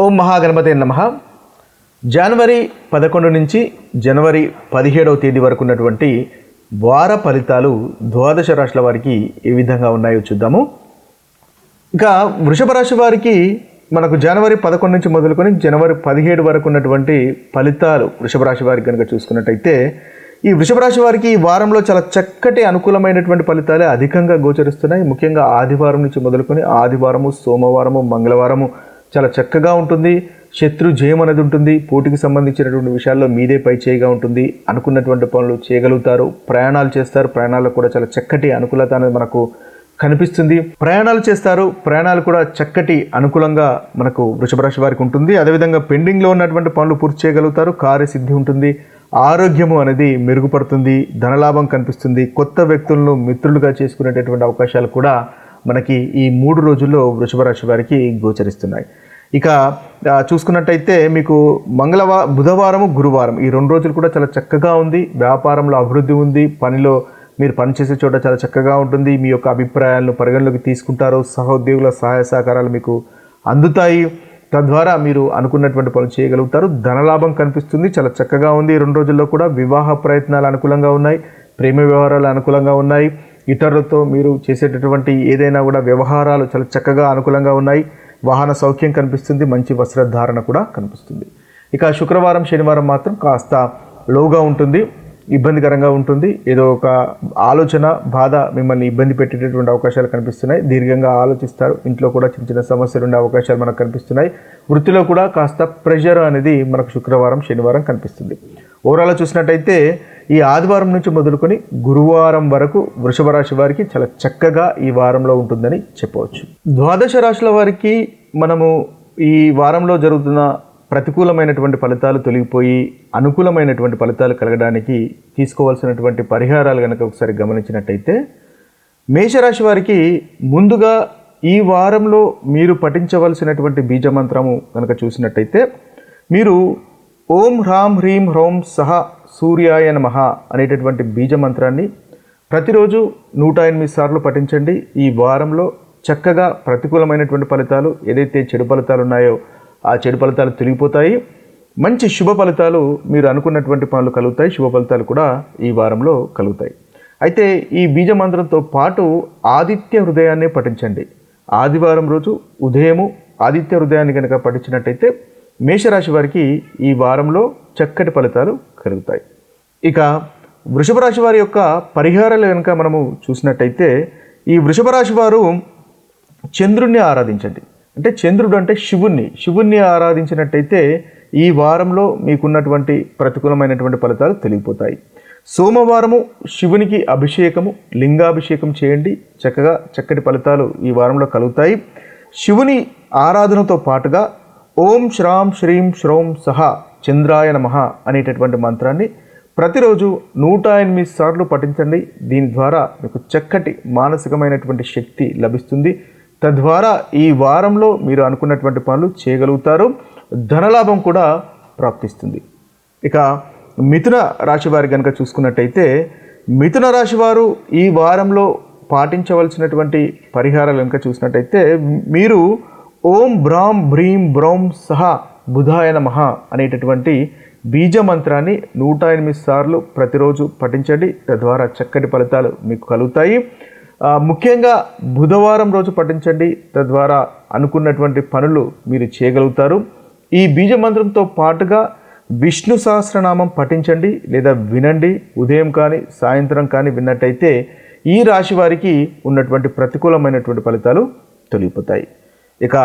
ఓం మహాగణపతే నమః. జనవరి 11 నుంచి జనవరి 17వ తేదీ వరకు ఉన్నటువంటి వార ఫలితాలు ద్వాదశ రాశుల వారికి ఏ విధంగా ఉన్నాయో చూద్దాము. ఇక వృషభ రాశి వారికి మనకు జనవరి 11 నుంచి మొదలుకొని జనవరి 17 వరకు ఉన్నటువంటి ఫలితాలు వృషభ రాశి వారికి కనుక చూసుకున్నట్టయితే, ఈ వృషభ రాశి వారికి ఈ వారంలో చాలా చక్కటి అనుకూలమైనటువంటి ఫలితాలే అధికంగా గోచరిస్తున్నాయి. ముఖ్యంగా ఆదివారం నుంచి మొదలుకొని ఆదివారము, సోమవారము, మంగళవారము చాలా చక్కగా ఉంటుంది. శత్రు జయం అనేది ఉంటుంది. పోటీకి సంబంధించినటువంటి విషయాల్లో మీదే పై చేయిగా ఉంటుంది. అనుకున్నటువంటి పనులు చేయగలుగుతారు. ప్రయాణాలు చేస్తారు. ప్రయాణాల్లో కూడా చాలా చక్కటి అనుకూలత అనేది మనకు కనిపిస్తుంది. ప్రయాణాలు చేస్తారు. ప్రయాణాలు కూడా చక్కటి అనుకూలంగా మనకు వృషభ రాశి వారికి ఉంటుంది. అదేవిధంగా పెండింగ్లో ఉన్నటువంటి పనులు పూర్తి చేయగలుగుతారు. కార్యసిద్ధి ఉంటుంది. ఆరోగ్యము అనేది మెరుగుపడుతుంది. ధనలాభం కనిపిస్తుంది. కొత్త వ్యక్తులను మిత్రులుగా చేసుకునేటటువంటి అవకాశాలు కూడా మనకి ఈ 3 రోజుల్లో వృషభ రాశి వారికి గోచరిస్తున్నాయి. ఇక చూసుకున్నట్టయితే మీకు బుధవారము, గురువారం ఈ 2 రోజులు కూడా చాలా చక్కగా ఉంది. వ్యాపారంలో అభివృద్ధి ఉంది. పనిలో మీరు పనిచేసే చోట చాలా చక్కగా ఉంటుంది. మీ యొక్క అభిప్రాయాలను పరిగణలోకి తీసుకుంటారు. సహోద్యోగుల సహాయ సహకారాలు మీకు అందుతాయి. తద్వారా మీరు అనుకున్నటువంటి పనులు చేయగలుగుతారు. ధనలాభం కనిపిస్తుంది. చాలా చక్కగా ఉంది. ఈ 2 రోజుల్లో కూడా వివాహ ప్రయత్నాలు అనుకూలంగా ఉన్నాయి. ప్రేమ వ్యవహారాలు అనుకూలంగా ఉన్నాయి. ఇతరులతో మీరు చేసేటటువంటి ఏదైనా కూడా వ్యవహారాలు చాలా చక్కగా అనుకూలంగా ఉన్నాయి. వాహన సౌఖ్యం కనిపిస్తుంది. మంచి వస్త్రధారణ కూడా కనిపిస్తుంది. ఇక శుక్రవారం, శనివారం మాత్రం కాస్త లోగా ఉంటుంది. ఇబ్బందికరంగా ఉంటుంది. ఏదో ఒక ఆలోచన, బాధ మిమ్మల్ని ఇబ్బంది పెట్టేటటువంటి అవకాశాలు కనిపిస్తున్నాయి. దీర్ఘంగా ఆలోచిస్తారు. ఇంట్లో కూడా చిన్న చిన్న సమస్యలు ఉండే అవకాశాలు మనకు కనిపిస్తున్నాయి. వృత్తిలో కూడా కాస్త ప్రెషర్ అనేది మనకు శుక్రవారం, శనివారం కనిపిస్తుంది. ఓవరాల్గా చూసినట్టయితే ఈ ఆదివారం నుంచి మొదలుకొని గురువారం వరకు వృషభ రాశి వారికి చాలా చక్కగా ఈ వారంలో ఉంటుందని చెప్పవచ్చు. ద్వాదశ రాశుల వారికి మనము ఈ వారంలో జరుగుతున్న ప్రతికూలమైనటువంటి ఫలితాలు తొలగిపోయి అనుకూలమైనటువంటి ఫలితాలు కలగడానికి తీసుకోవాల్సినటువంటి పరిహారాలు కనుక ఒకసారి గమనించినట్టయితే, మేషరాశి వారికి ముందుగా ఈ వారంలో మీరు పఠించవలసినటువంటి బీజమంత్రము కనుక చూసినట్టయితే, మీరు ఓం హ్రాం హ్రీం హ్రౌం సహ సూర్యాయ నమః అనేటటువంటి బీజమంత్రాన్ని ప్రతిరోజు 108 సార్లు పఠించండి. ఈ వారంలో చక్కగా ప్రతికూలమైనటువంటి ఫలితాలు, ఏదైతే చెడు ఫలితాలు ఉన్నాయో ఆ చెడు ఫలితాలు తొలగిపోతాయి. మంచి శుభ ఫలితాలు, మీరు అనుకున్నటువంటి పనులు కలుగుతాయి. శుభ ఫలితాలు కూడా ఈ వారంలో కలుగుతాయి. అయితే ఈ బీజమంత్రంతో పాటు ఆదిత్య హృదయాన్ని పఠించండి. ఆదివారం రోజు ఉదయము ఆదిత్య హృదయాన్ని కనుక పఠించినట్టయితే మేషరాశి వారికి ఈ వారంలో చక్కటి ఫలితాలు కలుగుతాయి. ఇక వృషభ రాశి వారి యొక్క పరిహారాలు కనుక మనము చూసినట్టయితే, ఈ వృషభ రాశి వారు చంద్రుణ్ణి ఆరాధించండి. అంటే చంద్రుడు అంటే శివుణ్ణి ఆరాధించినట్టయితే ఈ వారంలో మీకున్నటువంటి ప్రతికూలమైనటువంటి ఫలితాలు తొలగిపోతాయి. సోమవారము శివునికి అభిషేకము, లింగాభిషేకం చేయండి. చక్కటి ఫలితాలు ఈ వారంలో కలుగుతాయి. శివుని ఆరాధనతో పాటుగా ఓం శ్రాం శ్రీం శ్రౌం సహ చంద్రాయ నమః అనేటటువంటి మంత్రాన్ని ప్రతిరోజు 108 సార్లు పఠించండి. దీని ద్వారా మీకు చక్కటి మానసికమైనటువంటి శక్తి లభిస్తుంది. తద్వారా ఈ వారంలో మీరు అనుకున్నటువంటి పనులు చేయగలుగుతారు. ధనలాభం కూడా ప్రాప్తిస్తుంది. ఇక మిథున రాశి వారి కనుక చూసుకున్నట్టయితే, మిథున రాశి వారు ఈ వారంలో పాటించవలసినటువంటి పరిహారాలు కనుక చూసినట్టయితే, మీరు ఓం బ్రాం భ్రీం బ్రౌం సహ బుధాయ నమః అనేటటువంటి బీజమంత్రాన్ని 108 సార్లు ప్రతిరోజు పఠించండి. తద్వారా చక్కటి ఫలితాలు మీకు కలుగుతాయి. ముఖ్యంగా బుధవారం రోజు పఠించండి. తద్వారా అనుకున్నటువంటి పనులు మీరు చేయగలుగుతారు. ఈ బీజమంత్రంతో పాటుగా విష్ణు సహస్రనామం పఠించండి లేదా వినండి. ఉదయం కానీ సాయంత్రం కానీ విన్నట్టయితే ఈ రాశి వారికి ఉన్నటువంటి ప్రతికూలమైనటువంటి ఫలితాలు తొలగిపోతాయి. ఇక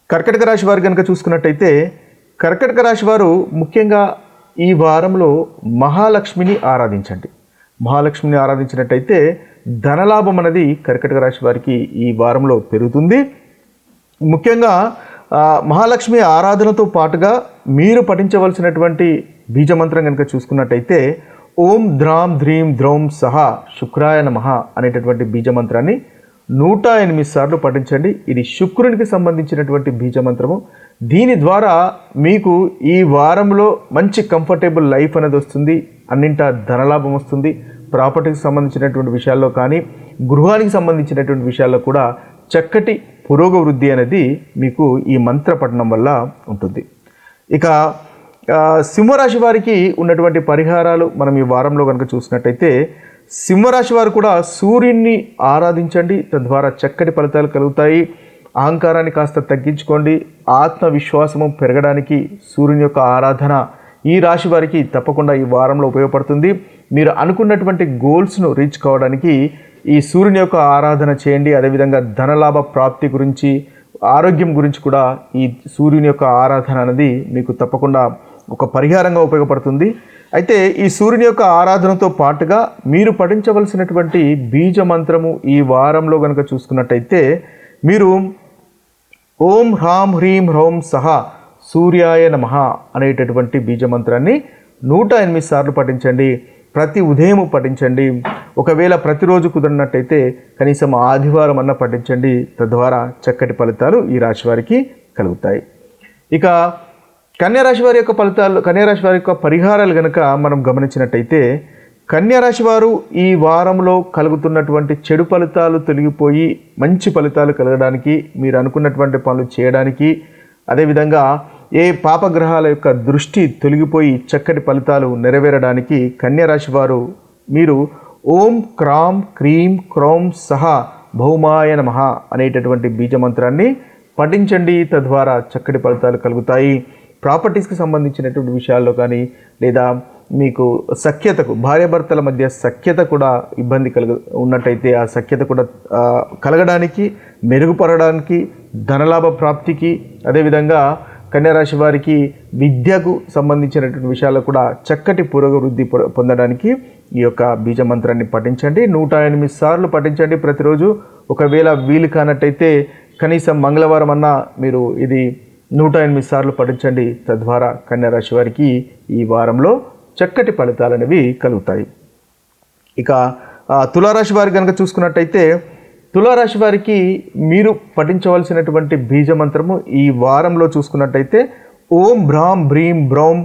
కర్కటక రాశి వారు కనుక చూసుకున్నట్టయితే, కర్కటక రాశి వారు ముఖ్యంగా ఈ వారంలో మహాలక్ష్మిని ఆరాధించండి. మహాలక్ష్మిని ఆరాధించినట్టయితే ధనలాభం అనేది కర్కటక రాశి వారికి ఈ వారంలో పెరుగుతుంది. ముఖ్యంగా మహాలక్ష్మి ఆరాధనతో పాటుగా మీరు పఠించవలసినటువంటి బీజమంత్రం కనుక చూసుకున్నట్టయితే, ఓం ద్రాం ధ్రీం ద్రౌం సహ శుక్రాయ నమః అనేటటువంటి బీజమంత్రాన్ని 108 సార్లు పఠించండి. ఇది శుక్రునికి సంబంధించినటువంటి బీజమంత్రము. దీని ద్వారా మీకు ఈ వారంలో మంచి కంఫర్టబుల్ లైఫ్ అనేది వస్తుంది. అన్నింటా ధనలాభం వస్తుంది. ప్రాపర్టీకి సంబంధించినటువంటి విషయాల్లో కానీ, గృహానికి సంబంధించినటువంటి విషయాల్లో కూడా చక్కటి పురోగవృద్ధి అనేది మీకు ఈ మంత్ర పఠనం వల్ల ఉంటుంది. ఇక సింహరాశి వారికి ఉన్నటువంటి పరిహారాలు మనం ఈ వారంలో కనుక చూసినట్టయితే, సింహరాశి వారు కూడా సూర్యుడిని ఆరాధించండి, తద్వారా చక్కటి ఫలితాలు కలుగుతాయి. అహంకారాన్ని కాస్త తగ్గించుకోండి. ఆత్మవిశ్వాసము పెరగడానికి సూర్యుని యొక్క ఆరాధన ఈ రాశి వారికి తప్పకుండా ఈ వారంలో ఉపయోగపడుతుంది. మీరు అనుకున్నటువంటి గోల్స్ను రీచ్ కావడానికి ఈ సూర్యుని యొక్క ఆరాధన చేయండి. అదేవిధంగా ధనలాభ ప్రాప్తి గురించి, ఆరోగ్యం గురించి కూడా ఈ సూర్యుని యొక్క ఆరాధన అనేది మీకు తప్పకుండా ఒక పరిహారంగా ఉపయోగపడుతుంది. అయితే ఈ సూర్యుని యొక్క ఆరాధనతో పాటుగా మీరు పఠించవలసినటువంటి బీజ మంత్రము ఈ వారంలో కనుక చూసుకున్నట్టయితే, మీరు ఓం హ్రాం హ్రీం హ్రౌం సహ సూర్యాయ నమః అనేటటువంటి బీజ మంత్రాన్ని 108 సార్లు పఠించండి. ప్రతి ఉదయం పఠించండి. ఒకవేళ ప్రతిరోజు కుదిరినట్టయితే కనీసం ఆదివారం అన్న పఠించండి. తద్వారా చక్కటి ఫలితాలు ఈ రాశి వారికి కలుగుతాయి. ఇక కన్యారాశి వారి యొక్క ఫలితాలు, కన్యారాశి వారి యొక్క పరిహారాలు కనుక మనం గమనించినట్టయితే, కన్యారాశి వారు ఈ వారంలో కలుగుతున్నటువంటి చెడు ఫలితాలు తొలగిపోయి మంచి ఫలితాలు కలగడానికి, మీరు అనుకున్నటువంటి పనులు చేయడానికి, అదేవిధంగా ఏ పాపగ్రహాల యొక్క దృష్టి తొలగిపోయి చక్కటి ఫలితాలు నెరవేరడానికి కన్యారాశి వారు మీరు ఓం క్రాం క్రీం క్రౌం సహ భౌమాయ నమః అనేటటువంటి బీజమంత్రాన్ని పఠించండి. తద్వారా చక్కటి ఫలితాలు కలుగుతాయి. ప్రాపర్టీస్కి సంబంధించినటువంటి విషయాల్లో కానీ, లేదా మీకు సఖ్యతకు, భార్యాభర్తల మధ్య సఖ్యత కూడా ఇబ్బంది ఉన్నట్టయితే ఆ సఖ్యత కూడా కలగడానికి, మెరుగుపడడానికి, ధనలాభ ప్రాప్తికి, అదేవిధంగా కన్యారాశి వారికి విద్యకు సంబంధించినటువంటి విషయాల్లో కూడా చక్కటి పురోగవృద్ధి పొందడానికి ఈ యొక్క బీజ మంత్రాన్ని పఠించండి. 108 సార్లు పఠించండి ప్రతిరోజు. ఒకవేళ వీలు కానట్టయితే కనీసం మంగళవారం అన్నా మీరు ఇది 108 సార్లు పఠించండి. తద్వారా కన్యారాశి వారికి ఈ వారంలో చక్కటి ఫలితాలు అనేవి కలుగుతాయి. ఇక తులారాశి వారికి కనుక చూసుకున్నట్టయితే, తులారాశి వారికి మీరు పఠించవలసినటువంటి బీజ మంత్రము ఈ వారంలో చూసుకున్నట్టయితే ఓం భ్రాం భ్రీం బ్రౌం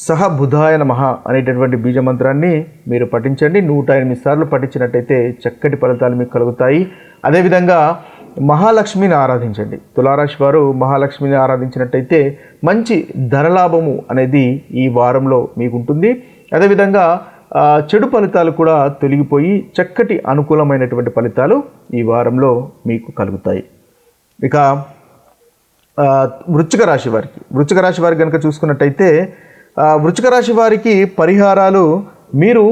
సహ బుధాయ నమః అనేటటువంటి బీజ మంత్రాన్ని మీరు పఠించండి. 108 సార్లు పఠించినట్టయితే చక్కటి ఫలితాలు మీకు కలుగుతాయి. అదేవిధంగా మహాలక్ష్మిని ఆరాధించండి. తులారాశి వారు మహాలక్ష్మిని ఆరాధించినట్టయితే మంచి ధనలాభము అనేది ఈ వారంలో మీకు ఉంటుంది. అదేవిధంగా చెడు ఫలితాలు కూడా తొలగిపోయి చక్కటి అనుకూలమైనటువంటి ఫలితాలు ఈ వారంలో మీకు కలుగుతాయి. ఇక వృశ్చిక రాశి వారికి కనుక చూసుకున్నట్టయితే, వృశ్చిక రాశి వారికి పరిహారాలు, మీరు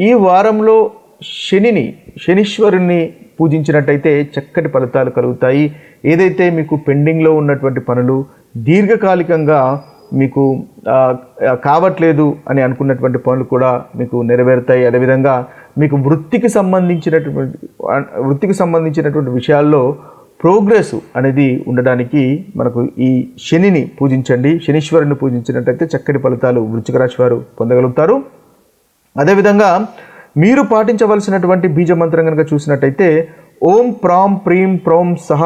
ఈ వారంలో శనీశ్వరుణ్ణి పూజించినట్టయితే చక్కటి ఫలితాలు కలుగుతాయి. ఏదైతే మీకు పెండింగ్లో ఉన్నటువంటి పనులు, దీర్ఘకాలికంగా మీకు కావట్లేదు అని అనుకున్నటువంటి పనులు కూడా మీకు నెరవేరుతాయి. అదేవిధంగా మీకు వృత్తికి సంబంధించినటువంటి విషయాల్లో ప్రోగ్రెస్ అనేది ఉండడానికి మనకు ఈ శనిని పూజించండి. శనీశ్వరుని పూజించినట్టయితే చక్కటి ఫలితాలు వృశ్చిక రాశి వారు పొందగలుగుతారు. అదేవిధంగా మీరు పాటించవలసినటువంటి బీజ మంత్రం కనుక చూసినట్టయితే ఓం ప్రాం ప్రీం ప్రౌం సహ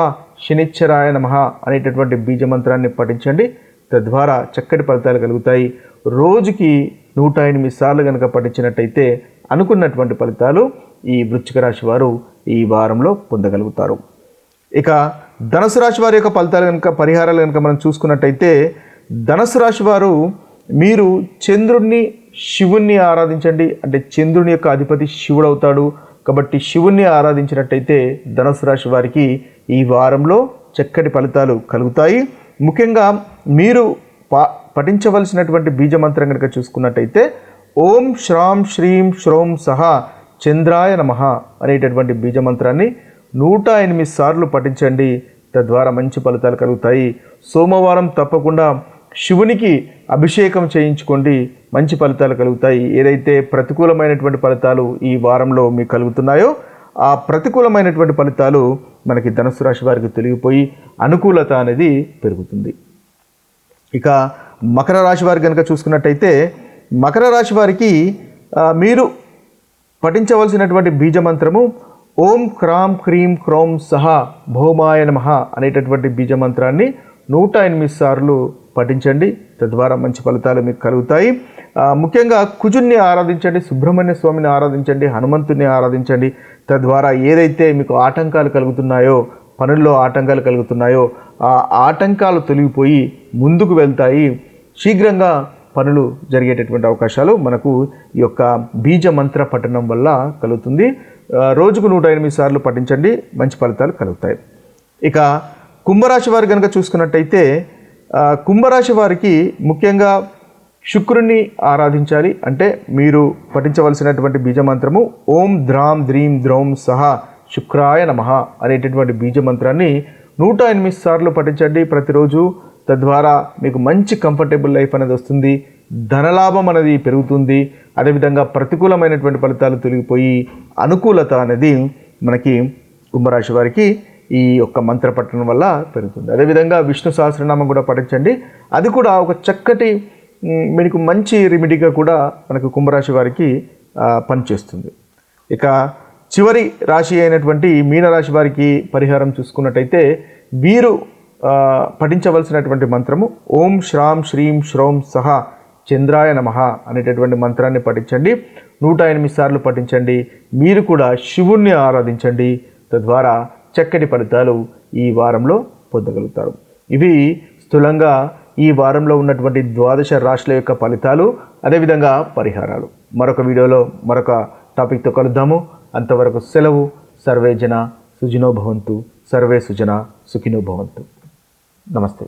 శనిశ్చరాయ నమః అనేటటువంటి బీజ మంత్రాన్ని పఠించండి. తద్వారా చక్కటి ఫలితాలు కలుగుతాయి. రోజుకి 108 సార్లు కనుక పఠించినట్టయితే అనుకున్నటువంటి ఫలితాలు ఈ వృశ్చిక రాశి వారు ఈ వారంలో పొందగలుగుతారు. ఇక ధనుసు రాశి వారి యొక్క ఫలితాలు కనుక, పరిహారాలు కనుక మనం చూసుకున్నట్టయితే, ధనుసు రాశి వారు మీరు చంద్రుడిని, శివుణ్ణి ఆరాధించండి. అంటే చంద్రుని యొక్క అధిపతి శివుడు అవుతాడు కాబట్టి శివుణ్ణి ఆరాధించినట్టయితే ధనుసు రాశి వారికి ఈ వారంలో చక్కటి ఫలితాలు కలుగుతాయి. ముఖ్యంగా మీరు పఠించవలసినటువంటి బీజమంత్రం కనుక చూసుకున్నట్టయితే ఓం శ్రాం శ్రీం శ్రౌం సహ చంద్రాయ నమః అనేటటువంటి బీజమంత్రాన్ని 108 సార్లు పఠించండి. తద్వారా మంచి ఫలితాలు కలుగుతాయి. సోమవారం తప్పకుండా శివునికి అభిషేకం చేయించుకోండి, మంచి ఫలితాలు కలుగుతాయి. ఏదైతే ప్రతికూలమైనటువంటి ఫలితాలు ఈ వారంలో మీకు కలుగుతున్నాయో ఆ ప్రతికూలమైనటువంటి ఫలితాలు మనకి ధనుసు రాశి వారికి తొలగిపోయి అనుకూలత అనేది పెరుగుతుంది. ఇక మకర రాశి వారికి కనుక చూసుకున్నట్టయితే, మకర రాశి వారికి మీరు పఠించవలసినటువంటి బీజమంత్రము ఓం క్రాం క్రీం క్రౌం సహ భౌమాయ నమః అనేటటువంటి బీజమంత్రాన్ని 108 సార్లు పఠించండి. తద్వారా మంచి ఫలితాలు మీకు కలుగుతాయి. ముఖ్యంగా కుజుణ్ణి ఆరాధించండి, సుబ్రహ్మణ్య స్వామిని ఆరాధించండి, హనుమంతుని ఆరాధించండి. తద్వారా ఏదైతే మీకు ఆటంకాలు కలుగుతున్నాయో పనుల్లో ఆటంకాలు కలుగుతున్నాయో ఆ ఆటంకాలు తొలగిపోయి ముందుకు వెళ్తాయి. శీఘ్రంగా పనులు జరిగేటటువంటి అవకాశాలు మనకు ఈ యొక్క బీజ మంత్ర పఠనం వల్ల కలుగుతుంది. రోజుకు 108 సార్లు పఠించండి, మంచి ఫలితాలు కలుగుతాయి. ఇక కుంభరాశి వారు కనుక చూసుకున్నట్టయితే కుంభరాశి వారికి ముఖ్యంగా శుక్రుణ్ణి ఆరాధించాలి. అంటే మీరు పఠించవలసినటువంటి బీజమంత్రము ఓం ద్రాం ద్రీం ద్రౌం సహా శుక్రాయ నమః అనేటటువంటి బీజమంత్రాన్ని 108 సార్లు పఠించండి ప్రతిరోజు. తద్వారా మీకు మంచి కంఫర్టబుల్ లైఫ్ అనేది వస్తుంది, ధనలాభం అనేది పెరుగుతుంది. అదేవిధంగా ప్రతికూలమైనటువంటి ఫలితాలు తొలగిపోయి అనుకూలత అనేది మనకి కుంభరాశి వారికి ఈ యొక్క మంత్ర పఠనం వల్ల పెరుగుతుంది. అదేవిధంగా విష్ణు సహస్రనామం కూడా పఠించండి. అది కూడా ఒక చక్కటి మీకు మంచి రెమెడీగా కూడా మనకు కుంభరాశి వారికి పనిచేస్తుంది. ఇక చివరి రాశి అయినటువంటి మీనరాశి వారికి పరిహారం చూసుకున్నట్టయితే వీరు పఠించవలసినటువంటి మంత్రము ఓం శ్రాం శ్రీం శ్రౌం సహా చంద్రాయ నమః అనేటటువంటి మంత్రాన్ని పఠించండి. 108 సార్లు పఠించండి. మీరు కూడా శివుణ్ణి ఆరాధించండి. తద్వారా చక్కటి ఫలితాలు ఈ వారంలో పొందగలుగుతారు. ఇవి స్థూలంగా ఈ వారంలో ఉన్నటువంటి 12 రాశుల యొక్క ఫలితాలు, అదేవిధంగా పరిహారాలు. మరొక వీడియోలో మరొక టాపిక్తో కలుద్దాము. అంతవరకు సెలవు. సర్వే జన సుఖినో భవంతు, సర్వే సుజన సుఖినో భవంతు. నమస్తే.